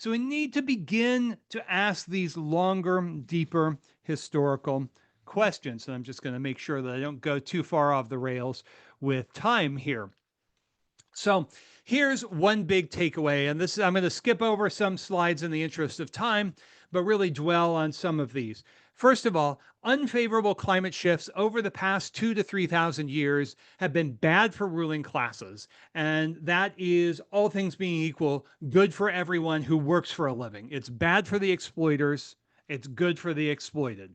So we need to begin to ask these longer, deeper historical questions. And I'm just going to make sure that I don't go too far off the rails with time here. So here's one big takeaway, and this I'm going to skip over some slides in the interest of time, but really dwell on some of these. First of all, unfavorable climate shifts over the past 2 to 3,000 years have been bad for ruling classes, and that is, all things being equal, good for everyone who works for a living. It's bad for the exploiters, it's good for the exploited.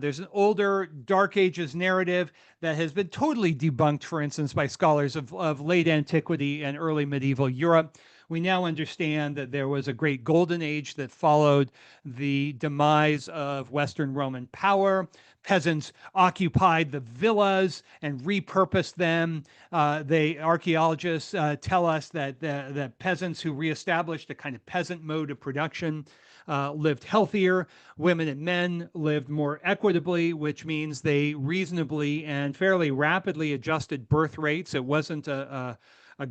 There's an older Dark Ages narrative that has been totally debunked, for instance, by scholars of late antiquity and early medieval Europe. We now understand that there was a great golden age that followed the demise of Western Roman power. Peasants occupied the villas and repurposed them. Archaeologists tell us that peasants who reestablished a kind of peasant mode of production lived healthier. Women and men lived more equitably, which means they reasonably and fairly rapidly adjusted birth rates. It wasn't a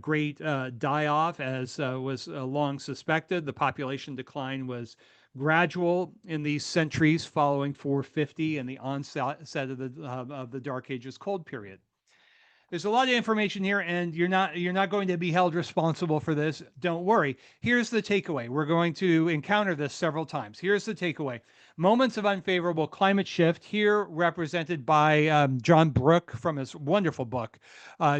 great die-off, as was long suspected. The population decline was gradual in these centuries following 450 and the onset of the Dark Ages cold period. There's a lot of information here, and you're not going to be held responsible for this. Don't worry. Here's the takeaway. We're going to encounter this several times. Here's the takeaway. Moments of unfavorable climate shift, here represented by John Brooke from his wonderful book.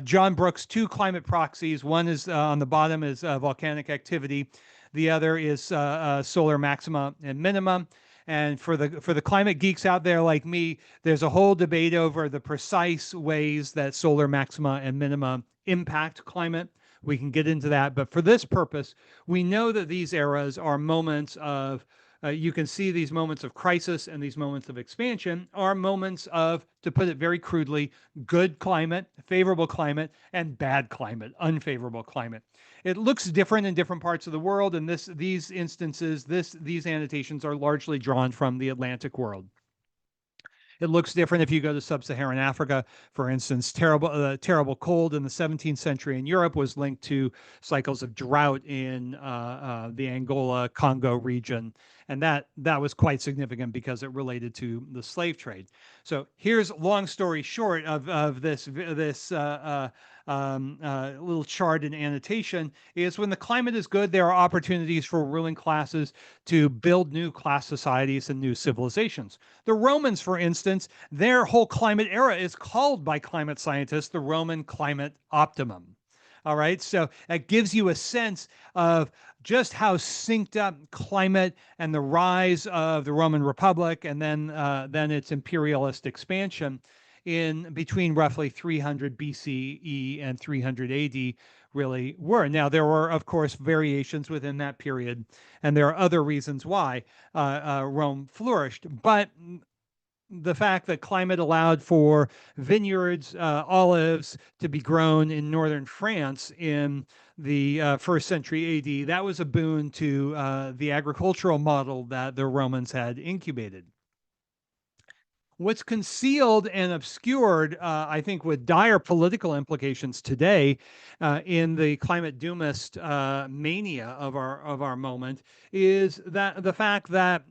John Brooke's two climate proxies. One is on the bottom is volcanic activity. The other is solar maxima and minima. And for the climate geeks out there like me, there's a whole debate over the precise ways that solar maxima and minima impact climate. We can get into that. But for this purpose, we know that these eras are moments of, you can see these moments of crisis and these moments of expansion are moments of, to put it very crudely, good climate, favorable climate, and bad climate, unfavorable climate. It looks different in different parts of the world, and these instances, these annotations are largely drawn from the Atlantic world. It looks different if you go to sub-Saharan Africa. For instance, terrible cold in the 17th century in Europe was linked to cycles of drought in the Angola-Congo region. And that was quite significant because it related to the slave trade. So here's long story short of this little chart and annotation is when the climate is good, there are opportunities for ruling classes to build new class societies and new civilizations. The Romans, for instance, their whole climate era is called by climate scientists the Roman climate optimum. All right, so that gives you a sense of just how synced up climate and the rise of the Roman Republic and then its imperialist expansion in between roughly 300 BCE and 300 AD really were. Now, there were, of course, variations within that period, and there are other reasons why Rome flourished. But the fact that climate allowed for vineyards, olives to be grown in northern France in the first century AD, that was a boon to the agricultural model that the Romans had incubated. What's concealed and obscured, I think, with dire political implications today in the climate doomist mania of our moment, is that the fact that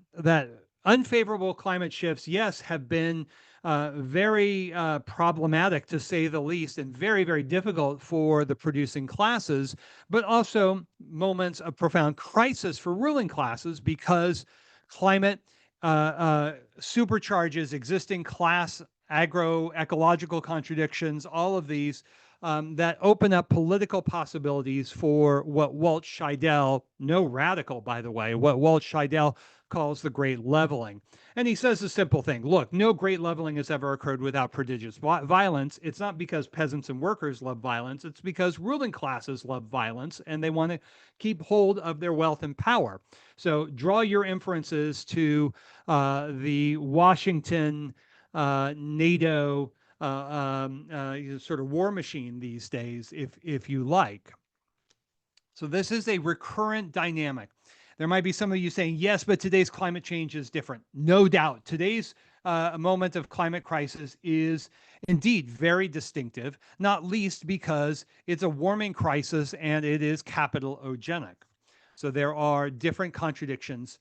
unfavorable climate shifts, yes, have been very problematic, to say the least, and very, very difficult for the producing classes, but also moments of profound crisis for ruling classes because climate supercharges existing class agroecological contradictions, all of these that open up political possibilities for what Walt Scheidel, no radical, by the way, what Walt Scheidel calls the great leveling. And he says a simple thing. Look, no great leveling has ever occurred without prodigious violence. It's not because peasants and workers love violence. It's because ruling classes love violence and they want to keep hold of their wealth and power. So draw your inferences to the Washington, NATO sort of war machine these days, if you like. So this is a recurrent dynamic. There might be some of you saying, yes, but today's climate change is different. No doubt. Today's moment of climate crisis is indeed very distinctive, not least because it's a warming crisis and it is capital-ogenic. So there are different contradictions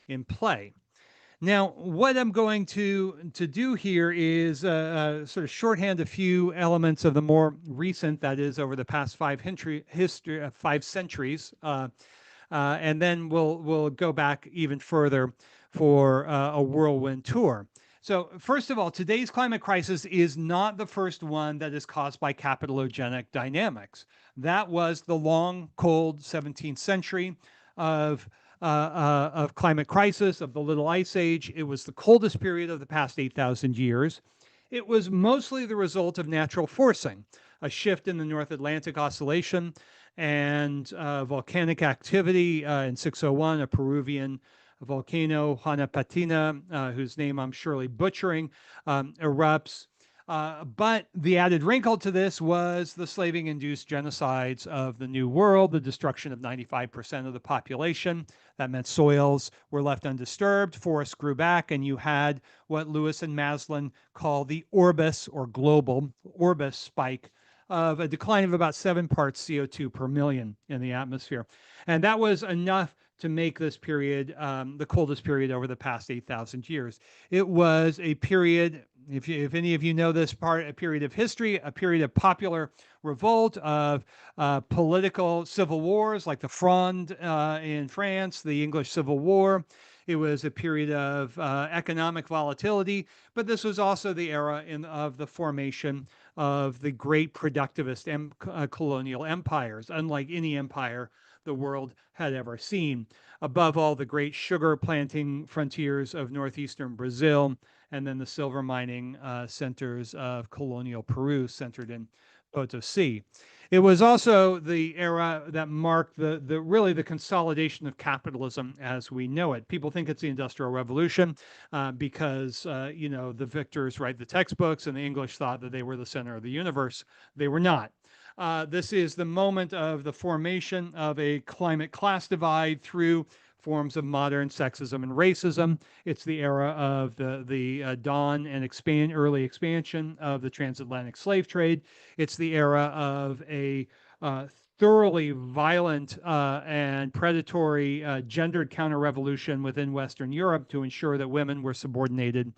in play. Now, what I'm going to do here is sort of shorthand a few elements of the more recent, that is, over the past five centuries, and then we'll go back even further for a whirlwind tour. So, first of all, today's climate crisis is not the first one that is caused by capitalogenic dynamics. That was the long, cold 17th century of climate crisis, of the Little Ice Age. It was the coldest period of the past 8,000 years. It was mostly the result of natural forcing, a shift in the North Atlantic Oscillation, and volcanic activity in 601, a Peruvian volcano, Hanapatina, whose name I'm surely butchering, erupts. But the added wrinkle to this was the slaving induced genocides of the New World, the destruction of 95% of the population. That meant soils were left undisturbed, forests grew back, and you had what Lewis and Maslin call the Orbis or global Orbis spike of a decline of about 7 parts CO2 per million in the atmosphere. And that was enough to make this period the coldest period over the past 8,000 years. It was a period, if any of you know this part, a period of history, a period of popular revolt, of political civil wars like the Fronde in France, the English Civil War. It was a period of economic volatility, but this was also the era of the formation of the great productivist colonial empires, unlike any empire the world had ever seen. Above all, the great sugar planting frontiers of northeastern Brazil, and then the silver mining centers of colonial Peru, centered in Potosi. It was also the era that marked really the consolidation of capitalism as we know it. People think it's the Industrial Revolution because the victors write the textbooks, and the English thought that they were the center of the universe. They were not. This is the moment of the formation of a climate class divide through forms of modern sexism and racism. It's the era of the dawn and early expansion of the transatlantic slave trade. It's the era of a thoroughly violent and predatory gendered counter-revolution within Western Europe to ensure that women were subordinated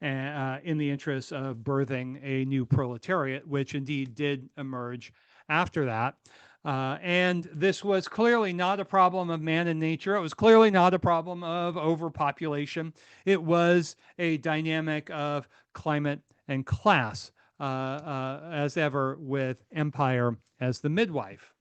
in the interest of birthing a new proletariat, which indeed did emerge after that. And this was clearly not a problem of man and nature. It was clearly not a problem of overpopulation. It was a dynamic of climate and class, as ever, with empire as the midwife.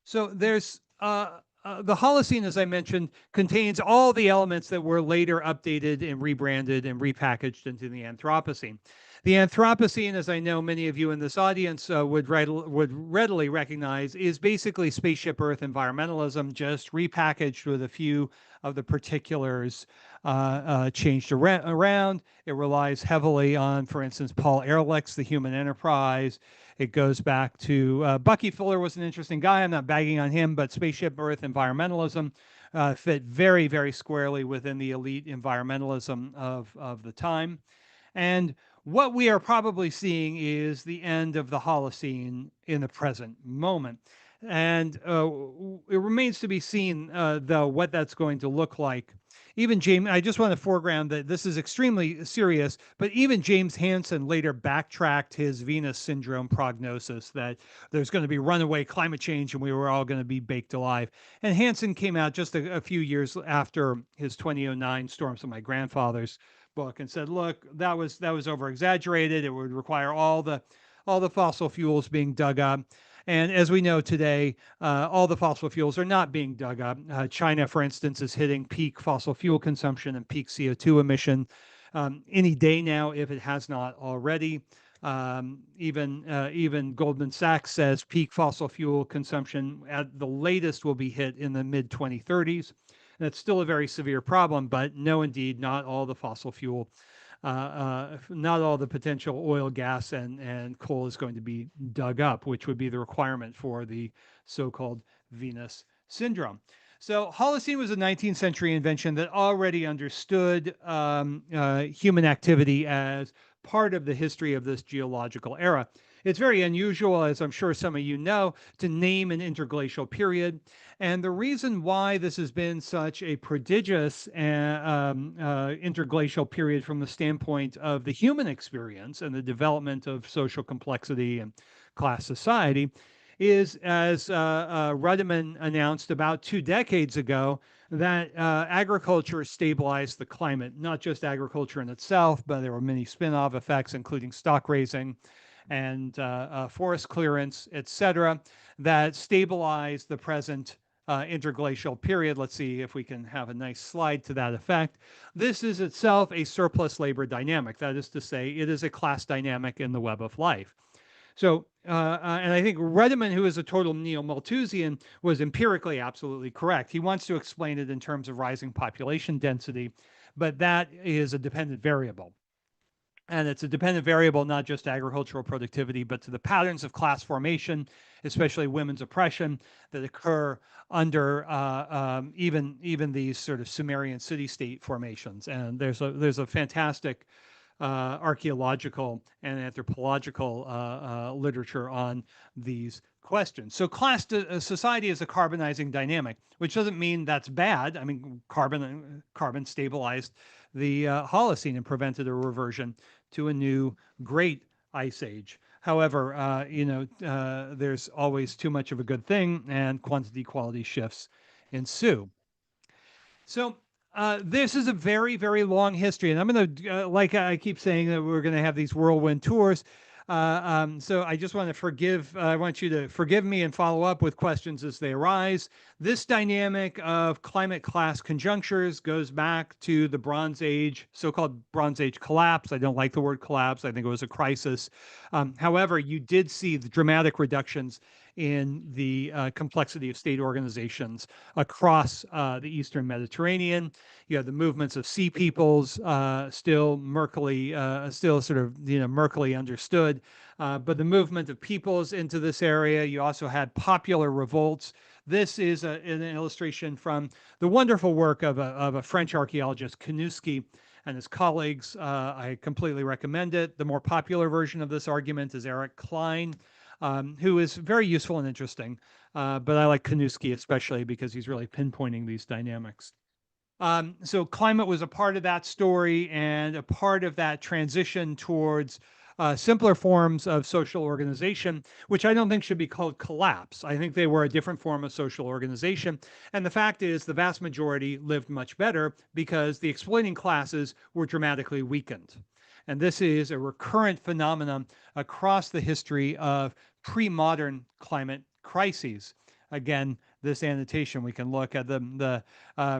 So there's the Holocene, as I mentioned, contains all the elements that were later updated and rebranded and repackaged into the Anthropocene. The Anthropocene, as I know many of you in this audience would readily recognize, is basically Spaceship Earth environmentalism, just repackaged with a few of the particulars changed around. It relies heavily on, for instance, Paul Ehrlich's The Human Enterprise. It goes back to Bucky Fuller was an interesting guy. I'm not bagging on him, but Spaceship Earth environmentalism fit very, very squarely within the elite environmentalism of the time. And what we are probably seeing is the end of the Holocene in the present moment. And it remains to be seen, though, what that's going to look like. Even James, I just want to foreground that this is extremely serious, but even James Hansen later backtracked his Venus syndrome prognosis that there's going to be runaway climate change and we were all going to be baked alive. And Hansen came out just a few years after his 2009 Storms of My Grandfather's book and said, look, that was over exaggerated. It would require all the fossil fuels being dug up. And as we know today, all the fossil fuels are not being dug up. China, for instance, is hitting peak fossil fuel consumption and peak CO2 emission any day now, if it has not already. Even Goldman Sachs says peak fossil fuel consumption at the latest will be hit in the mid-2030s. And it's still a very severe problem, but no, indeed, not all the fossil fuel not all the potential oil, gas, and coal is going to be dug up, which would be the requirement for the so-called Venus syndrome. So Holocene was a 19th century invention that already understood human activity as part of the history of this geological era. It's very unusual, as I'm sure some of you know, to name an interglacial period. And the reason why this has been such a prodigious interglacial period from the standpoint of the human experience and the development of social complexity and class society is, as Ruddiman announced about 2 decades ago, that agriculture stabilized the climate, not just agriculture in itself, but there were many spin-off effects, including stock raising and forest clearance, etc., that stabilized the present interglacial period. Let's see if we can have a nice slide to that effect. This is itself a surplus labor dynamic. That is to say, it is a class dynamic in the web of life. So, and I think Ruddiman, who is a total neo-Malthusian, was empirically absolutely correct. He wants to explain it in terms of rising population density, but that is a dependent variable. And it's a dependent variable, not just agricultural productivity, but to the patterns of class formation, especially women's oppression, that occur under even these sort of Sumerian city-state formations. And there's a fantastic archaeological and anthropological literature on these questions. So society is a carbonizing dynamic, which doesn't mean that's bad. I mean, carbon stabilized the Holocene and prevented a reversion to a new great ice age. However, there's always too much of a good thing, and quantity quality shifts ensue. So this is a very, very long history, and I'm going to, like I keep saying, that we're going to have these whirlwind tours. So I just want to I want you to forgive me and follow up with questions as they arise. This dynamic of climate class conjunctures goes back to the Bronze Age, so-called Bronze Age collapse. I don't like the word collapse. I think it was a crisis. However, you did see the dramatic reductions in the complexity of state organizations across the Eastern Mediterranean. You have the movements of sea peoples, still sort of murkily understood, but the movement of peoples into this area. You also had popular revolts. This is an illustration from the wonderful work of a French archaeologist, Kanusky, and his colleagues. I completely recommend it. The more popular version of this argument is Eric Klein, who is very useful and interesting. But I like Kanusky especially because he's really pinpointing these dynamics. So climate was a part of that story and a part of that transition towards simpler forms of social organization, which I don't think should be called collapse. I think they were a different form of social organization. And the fact is, the vast majority lived much better because the exploiting classes were dramatically weakened. And this is a recurrent phenomenon across the history of pre-modern climate crises. Again, this annotation, we can look at the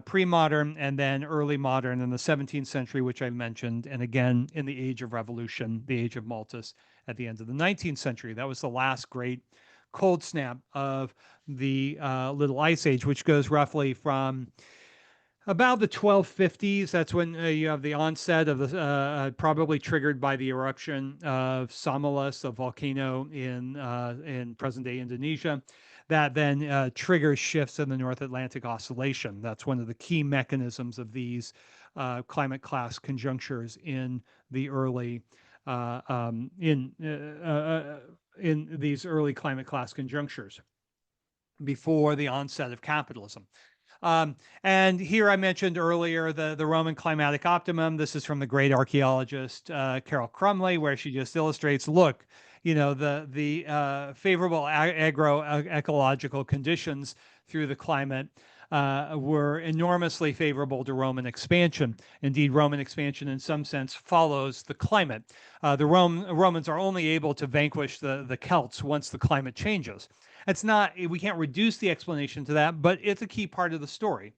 pre-modern and then early modern in the 17th century, which I mentioned, and again in the Age of Revolution, the Age of Malthus at the end of the 19th century. That was the last great cold snap of the Little Ice Age, which goes roughly from about the 1250s. That's when you have the onset of the, probably triggered by the eruption of Somulus, a volcano in present-day Indonesia, that then triggers shifts in the North Atlantic Oscillation. That's one of the key mechanisms of these climate class conjunctures in the early in these early climate class conjunctures before the onset of capitalism. And here I mentioned earlier the Roman climatic optimum. This is from the great archaeologist Carol Crumley, where she just illustrates, look, the favorable agroecological conditions through the climate were enormously favorable to Roman expansion. Indeed, Roman expansion in some sense follows the climate. The Romans are only able to vanquish the Celts once the climate changes. It's not, we can't reduce the explanation to that, but it's a key part of the story.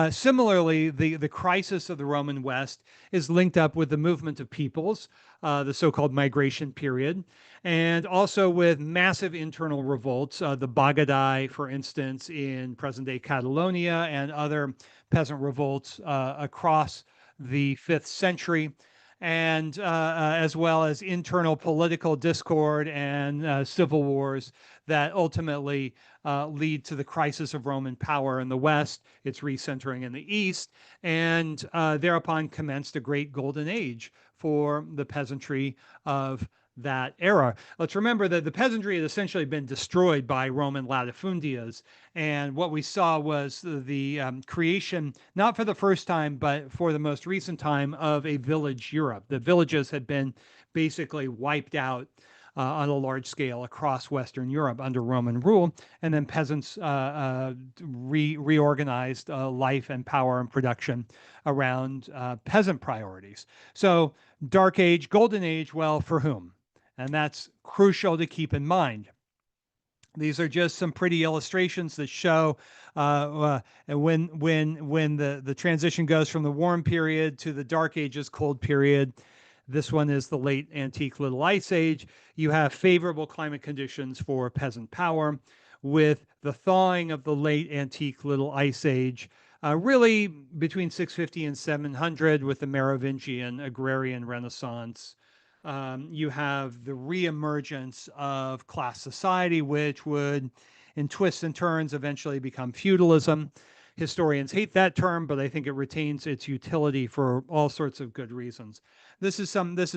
Similarly, the crisis of the Roman West is linked up with the movement of peoples, the so-called migration period, and also with massive internal revolts, the Bagadai, for instance, in present-day Catalonia, and other peasant revolts across the 5th century, and as well as internal political discord and civil wars that ultimately lead to the crisis of Roman power in the West, its recentering in the East, and thereupon commenced a great golden age for the peasantry of that era. Let's remember that the peasantry had essentially been destroyed by Roman latifundias. And what we saw was the creation, not for the first time, but for the most recent time, of a village Europe. The villages had been basically wiped out on a large scale across Western Europe under Roman rule, and then peasants reorganized life and power and production around peasant priorities. So, Dark Age, Golden Age, well, for whom? And that's crucial to keep in mind. These are just some pretty illustrations that show when the transition goes from the warm period to the Dark Ages cold period. This one is the late antique Little Ice Age. You have favorable climate conditions for peasant power, with the thawing of the late antique Little Ice Age, really between 650 and 700, with the Merovingian agrarian renaissance. You have the reemergence of class society, which would, in twists and turns, eventually become feudalism. Historians hate that term, but I think it retains its utility for all sorts of good reasons. This is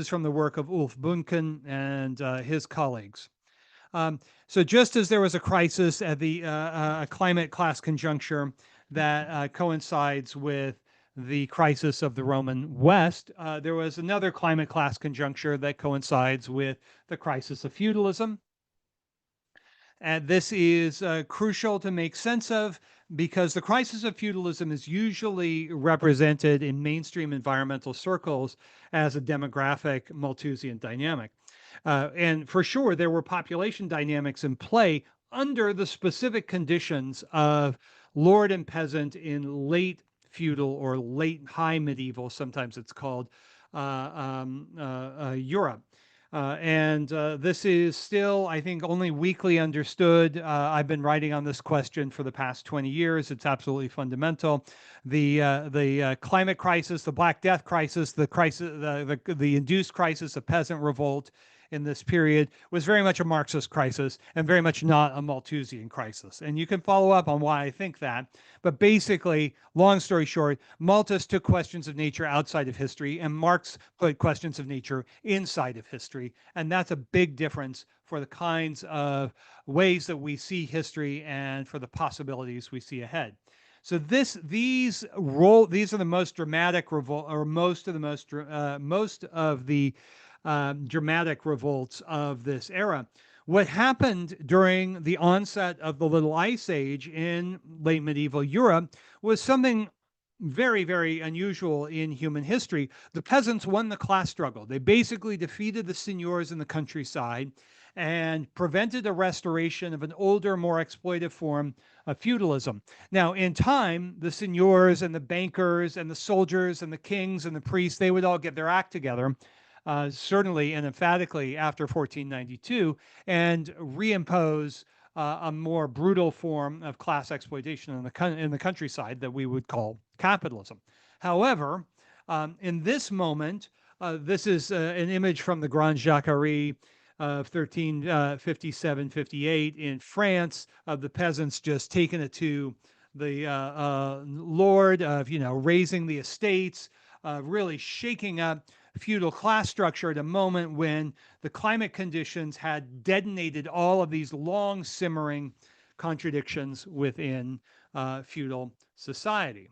from the work of Ulf Bunken and his colleagues. So just as there was a crisis at the climate class conjuncture that coincides with the crisis of the Roman West, there was another climate class conjuncture that coincides with the crisis of feudalism. And this is crucial to make sense of, because the crisis of feudalism is usually represented in mainstream environmental circles as a demographic Malthusian dynamic. And for sure, there were population dynamics in play under the specific conditions of lord and peasant in late feudal or late high medieval, sometimes it's called, Europe. This is still, I think, only weakly understood. I've been writing on this question for the past 20 years. It's absolutely fundamental. The climate crisis, the Black Death crisis, the induced crisis of peasant revolt in this period was very much a Marxist crisis and very much not a Malthusian crisis. And you can follow up on why I think that. But basically, long story short, Malthus took questions of nature outside of history, and Marx put questions of nature inside of history. And that's a big difference for the kinds of ways that we see history and for the possibilities we see ahead. So these are the most dramatic revolt, or most of the dramatic revolts of this era. What happened during the onset of the Little Ice Age in late medieval Europe was something very, very unusual in human history. The peasants won the class struggle. They basically defeated the seigneurs in the countryside and prevented a restoration of an older, more exploitive form of feudalism. Now, in time, the seigneurs and the bankers and the soldiers and the kings and the priests, they would all get their act together, certainly and emphatically after 1492, and reimpose a more brutal form of class exploitation in the countryside that we would call capitalism. However, in this moment, this is an image from the Grand Jacquerie of 1357-58 in France, of the peasants just taking it to the lord, of raising the estates, really shaking up feudal class structure at a moment when the climate conditions had detonated all of these long simmering contradictions within feudal society.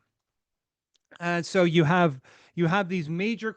And so you have these major